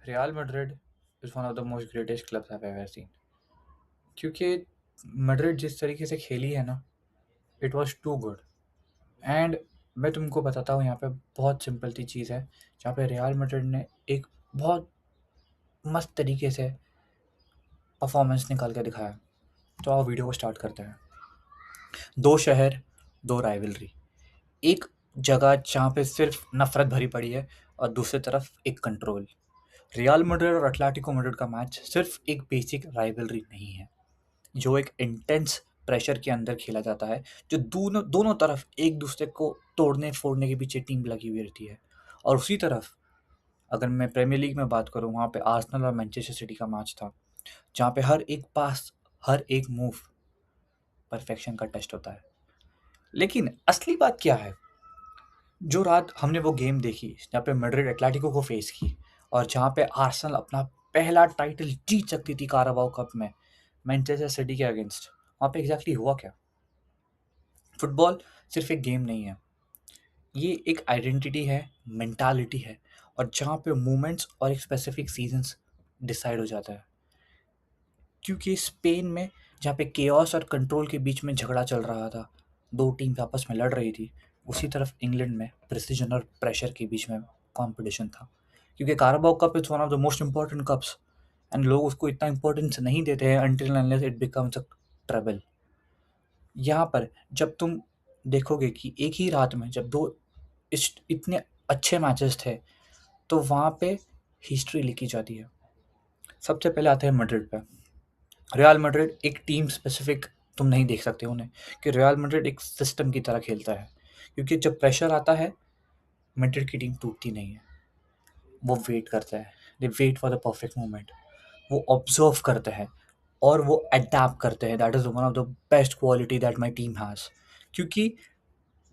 Real Madrid is one of the most greatest clubs I've ever seen. क्योंकि Madrid जिस तरीके से खेली है ना, it was too good. And मैं तुमको बताता हूँ, यहाँ पे बहुत सिंपल सी चीज़ है जहाँ पे रियल मैड्रिड ने एक बहुत मस्त तरीके से परफॉर्मेंस निकाल के दिखाया। तो आओ वीडियो को स्टार्ट करते हैं। दो शहर, दो राइवलरी। एक जगह जहाँ पे सिर्फ नफरत भरी पड़ी है और दूसरी तरफ एक कंट्रोल। रियल मैड्रिड और अटलेटिको मैड्रिड का मैच सिर्फ एक बेसिक राइवलरी नहीं है, जो एक इंटेंस प्रेशर के अंदर खेला जाता है, जो दोनों दोनों तरफ एक दूसरे को तोड़ने फोड़ने के पीछे टीम लगी हुई रहती है। और उसी तरफ अगर मैं प्रीमियर लीग में बात करूँ, वहाँ पे आर्सेनल और मैनचेस्टर सिटी का मैच था, जहाँ पे हर एक पास, हर एक मूव परफेक्शन का टेस्ट होता है। लेकिन असली बात क्या है? जो रात हमने वो गेम देखी जहाँ पे मैड्रिड एटलेटिको को फेस की और जहाँ पे आर्सेनल अपना पहला टाइटल जीत सकती थी काराबाओ कप में मैनचेस्टर सिटी के अगेंस्ट, वहाँ पे एग्जैक्टली हुआ क्या? फुटबॉल सिर्फ एक गेम नहीं है, ये एक आइडेंटिटी है, मेंटालिटी है, और जहाँ पे मूवमेंट्स और एक स्पेसिफिक सीजन्स डिसाइड हो जाता है। क्योंकि स्पेन में जहाँ पे केओस और कंट्रोल के बीच में झगड़ा चल रहा था, दो टीम आपस में लड़ रही थी, उसी तरफ इंग्लैंड में प्रिसीजन और प्रेशर के बीच में कंपटीशन था। क्योंकि कारबाओ cup is one of the most important cups and लोग उसको इतना इम्पोर्टेंस नहीं देते हैं until unless it becomes a trouble. यहाँ पर जब तुम देखोगे कि एक ही रात में जब दो इतने अच्छे मैचेस थे, तो वहाँ पे हिस्ट्री लिखी जाती है। सबसे पहले आते हैं मैड्रिड पे। रियल मैड्रिड एक टीम स्पेसिफिक तुम नहीं देख सकते उन्हें, कि रियल मैड्रिड एक सिस्टम की तरह खेलता है। क्योंकि जब प्रेशर आता है, मैड्रिड की टीम टूटती नहीं है, वो वेट करता है। They wait for the perfect moment. वो ऑब्जर्व करते हैं और वो अडेप्ट करते हैं। That is one of the best quality that my team has. क्योंकि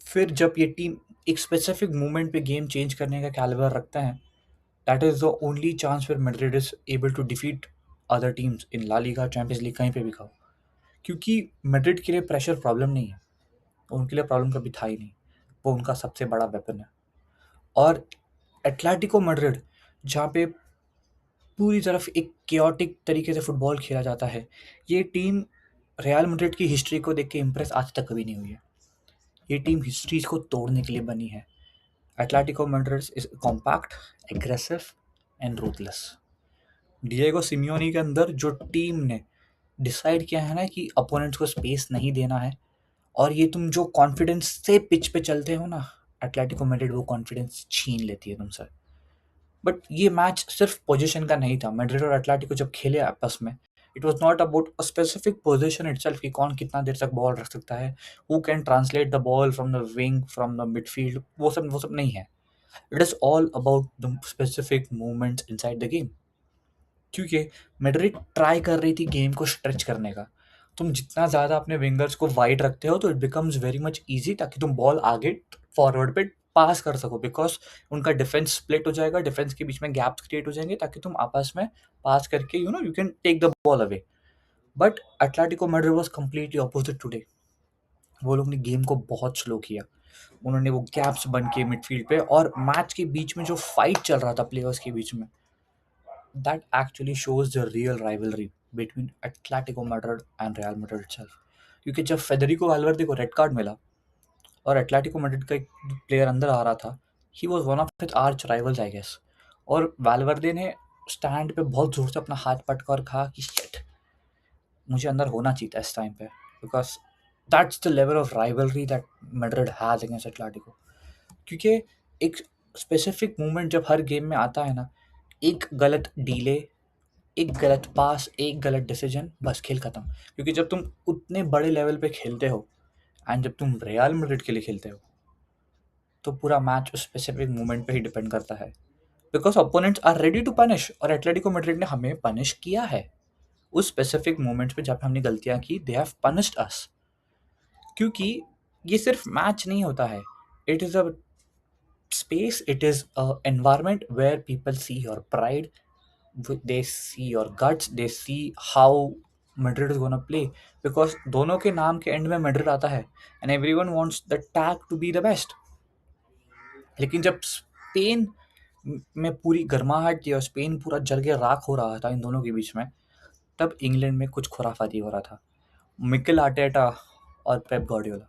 फिर जब ये टीम एक स्पेसिफिक मोमेंट पे गेम चेंज करने का कैलिबर रखता है, that is the only chance फिर Madrid is able to defeat other teams in La Liga, Champions League, कहीं पे भी खाओ। क्योंकि मैड्रिड के लिए प्रेशर प्रॉब्लम नहीं है, उनके लिए प्रॉब्लम कभी था ही नहीं। वो उनका सबसे बड़ा वेपन है। और एटलेटिको मैड्रिड जहाँ पे पूरी तरफ एक केओटिक तरीके से फुटबॉल खेला जाता है, ये टीम रियल मैड्रिड की हिस्ट्री को देख के इम्प्रेस आज तक कभी नहीं हुई है। ये टीम हिस्ट्रीज को तोड़ने के लिए बनी है। Atletico Madrid is compact, aggressive and ruthless. Diego Simeone के अंदर जो टीम ने डिसाइड किया है ना कि अपोनेंट्स को स्पेस नहीं देना है, और ये तुम जो कॉन्फिडेंस से पिच पे चलते हो ना, एटलेटिको मैड्रिड वो कॉन्फिडेंस छीन लेती है तुमसे। बट ये मैच सिर्फ पोजीशन का नहीं था। मैड्रिड और एटलेटिको जब खेले आपस में, it was not about a specific position itself कि कौन कितना देर तक बॉल रख सकता है, who can translate the ball from the wing, from the midfield, वो सब नहीं है। It is all about the specific movements inside the game. क्योंकि मैड्रिड ट्राई कर रही थी गेम को स्ट्रेच करने का। तुम जितना ज़्यादा अपने विंगर्स को वाइड रखते हो, तो it becomes very much easy, ताकि तुम बॉल आगे फॉरवर्ड पे पास कर सको। बिकॉज उनका डिफेंस स्प्लिट हो जाएगा, डिफेंस के बीच में गैप्स क्रिएट हो जाएंगे, ताकि तुम आपस में पास करके you can take the ball away. But Atletico Madrid was completely opposite today. वो लोग ने गेम को बहुत स्लो किया। उन्होंने वो गैप्स बन के मिडफील्ड पे और मैच के बीच में जो फाइट चल रहा था प्लेयर्स के बीच में, that actually shows the real rivalry between Atletico Madrid and Real Madrid itself. क्योंकि जब फेडरिको वाल्वर्दे को रेड कार्ड मिला और एटलेटिको मैड्रिड का एक प्लेयर अंदर आ रहा था, he was one of his arch rivals I guess. और वाल्वर्दे ने स्टैंड पे बहुत जोर से अपना हाथ पटका और कहा कि शिट, मुझे अंदर होना चाहिए था इस टाइम पे, because that's the level of rivalry that Madrid has against Atletico. क्योंकि एक स्पेसिफिक मूवमेंट जब हर गेम में आता है ना, एक गलत डीले, एक गलत पास, एक गलत डिसीजन, बस खेल खत्म। क्योंकि जब तुम उतने बड़े लेवल पे खेलते हो एंड जब तुम रियल मैड्रिड के लिए खेलते हो, तो पूरा मैच उस स्पेसिफिक मोमेंट पे ही डिपेंड करता है। Because opponents are ready to punish, और एटलेटिको मैड्रिड ने हमें पनिश किया है उस स्पेसिफिक मोमेंट्स पे जब हमने गलतियां की। दे हैव पनिश्ड अस। क्योंकि ये सिर्फ मैच नहीं होता है, it is a space, it is a environment where people see your pride, they see your guts, they see how Madrid is gonna play, because दोनों के नाम के एंड में मैड्रिड आता है and everyone wants the tag to be the best। लेकिन जब Spain में पूरी गर्माहट थी और स्पेन पूरा जल के राख हो रहा था इन दोनों के बीच में, तब इंग्लैंड में कुछ खुराफाती हो रहा था। मिकेल आर्टेटा और Pep Guardiola,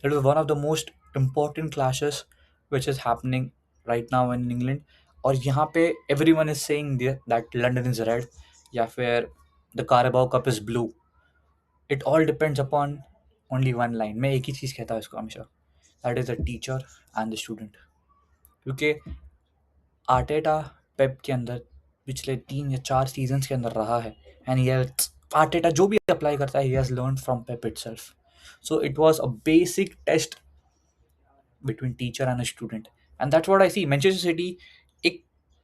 it was one of the most important clashes which is happening right now in England. और यहाँ पे everyone is saying that London is red या फिर the कारबाओ cup is blue. It all depends upon only one line. मैं एक ही चीज़ कहता हूँ इसको हमेशा, that is the teacher and the student. क्योंकि आर्टेटा पेप के अंदर पिछले 3 या 4 सीजन्स के अंदर रहा है, एंड ये आर्टेटा जो भी अप्लाई करता है, he has learn from Pep itself. So it was a basic test between teacher and a student, and that's what I see. Manchester City एक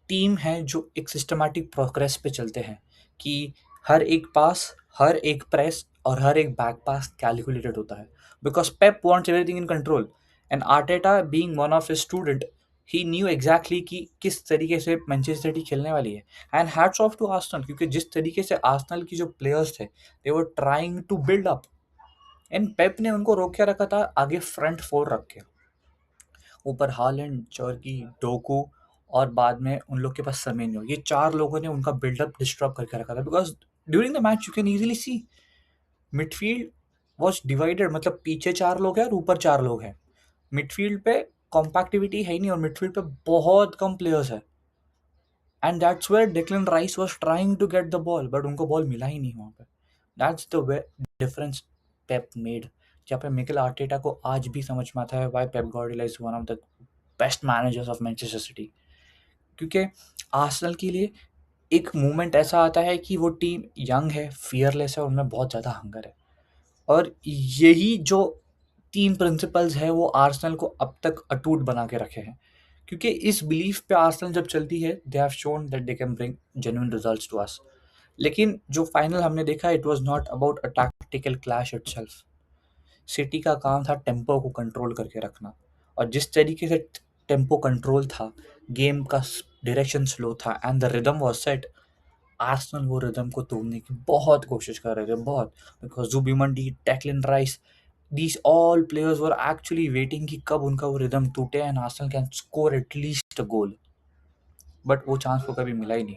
टीम है जो एक सिस्टमैटिक प्रोग्रेस पे चलते हैं कि हर एक पास, हर एक प्रेस और हर एक बैक पास कैलकुलेटेड होता है, because Pep wants everything in control. And Arteta being one of his student, he knew exactly कि किस तरीके से मैनचेस्टर सिटी खेलने वाली है। And hats off to Arsenal, क्योंकि जिस तरीके से आर्सेनल की जो प्लेयर्स थे, they were trying to build up, and Pep ने उनको रोक के रखा था आगे फ्रंट फोर रख के, ऊपर हालैंड, चर्की, डोकू और बाद में उन लोग के पास समेनियो। ये 4 लोगों ने उनका बिल्डअप डिस्टर्ब करके रखा था, because during the match you can easily C midfield was divided, मतलब पीछे 4 लोग हैं और ऊपर 4 लोग हैं। मिडफील्ड पे कॉम्पैक्टिविटी है ही नहीं और मिडफील्ड पे बहुत कम प्लेयर्स है, and that's where Declan Rice was trying to get the ball, but उनको बॉल मिला ही नहीं वहाँ पे। That's the way difference Pep made, जहाँ पे मिकेल आर्टेटा को आज भी समझ में आता है why Pep Guardiola is one of the best managers of Manchester city. क्योंकि आर्सेनल के लिए एक मोमेंट ऐसा आता है कि वो टीम यंग है, फियरलेस है और उनमें बहुत ज़्यादा हंगर है, और यही जो 3 प्रिंसिपल्स है वो आर्सेनल को अब तक अटूट बना के रखे हैं। क्योंकि इस बिलीफ पे आर्सेनल जब चलती है, they have shown that they can bring genuine results to us. लेकिन जो फाइनल हमने देखा, it was not about a tactical clash itself. City का काम था टेम्पो को कंट्रोल करके रखना, और जिस तरीके से टेम्पो कंट्रोल था, गेम का डायरेक्शन स्लो था and the rhythm was set, Arsenal वो रिदम को तोड़ने की बहुत कोशिश कर रहे थे, बहुत। Because Zubimendi, Declan Rice, these all players were actually waiting कि कब उनका वो रिदम टूटे and Arsenal can score at least a goal, but वो चांस को कभी मिला ही नहीं,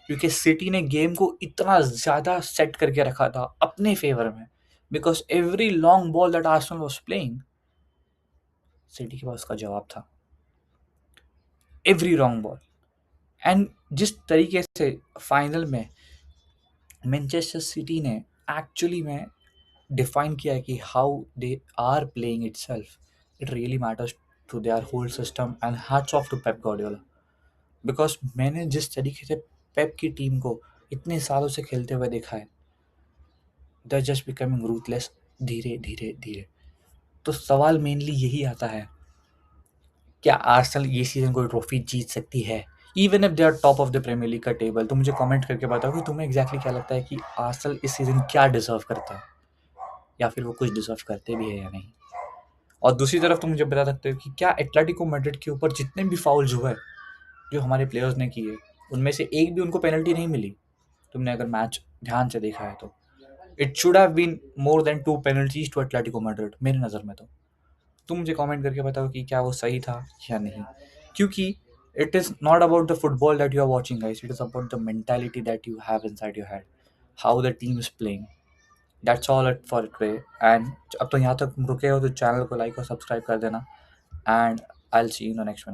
क्योंकि सिटी ने गेम को इतना ज़्यादा सेट करके रखा था अपने फेवर में। Because every long ball that Arsenal was playing, city के पास उसका जवाब था, एवरी लॉन्ग बॉल। एंड जिस तरीके से फाइनल में मैनचेस्टर सिटी ने एक्चुअली में डिफाइन किया है कि how they are playing itself, it really matters to their whole system, and hats off to Pep Guardiola. Because मैंने जिस तरीके से पेप की टीम को इतने सालों से खेलते हुए देखा है, they are just becoming ruthless धीरे धीरे धीरे। तो सवाल मेनली यही आता है, क्या आर्सेनल ये सीजन कोई ट्रॉफी जीत सकती है, even if they are top of the Premier League का टेबल? तो मुझे कमेंट करके बताओ कि तुम्हें एग्जैक्टली क्या लगता है कि आर्सेनल इस सीजन क्या डिजर्व करता है, या फिर वो कुछ डिजर्व करते भी है या नहीं। और दूसरी तरफ तुम मुझे बता सकते हो कि क्या एटलेटिको मैड्रिड के ऊपर जितने भी फाउल्स हुए जो हमारे प्लेयर्स ने किए, उनमें से एक भी उनको पेनल्टी नहीं मिली? तुमने अगर मैच ध्यान से देखा है तो it should have been more than 2 penalties to Atletico Madrid मेरी नज़र में। तो तुम मुझे कमेंट करके बताओ कि क्या वो सही था या नहीं, क्योंकि it is not about the football that you are watching guys, it is about the mentality that you have inside your head, how the team is playing. That's all it for today. And अब तो यहाँ तक रुके हो तो channel को like और subscribe कर देना, and I will see you in the next one.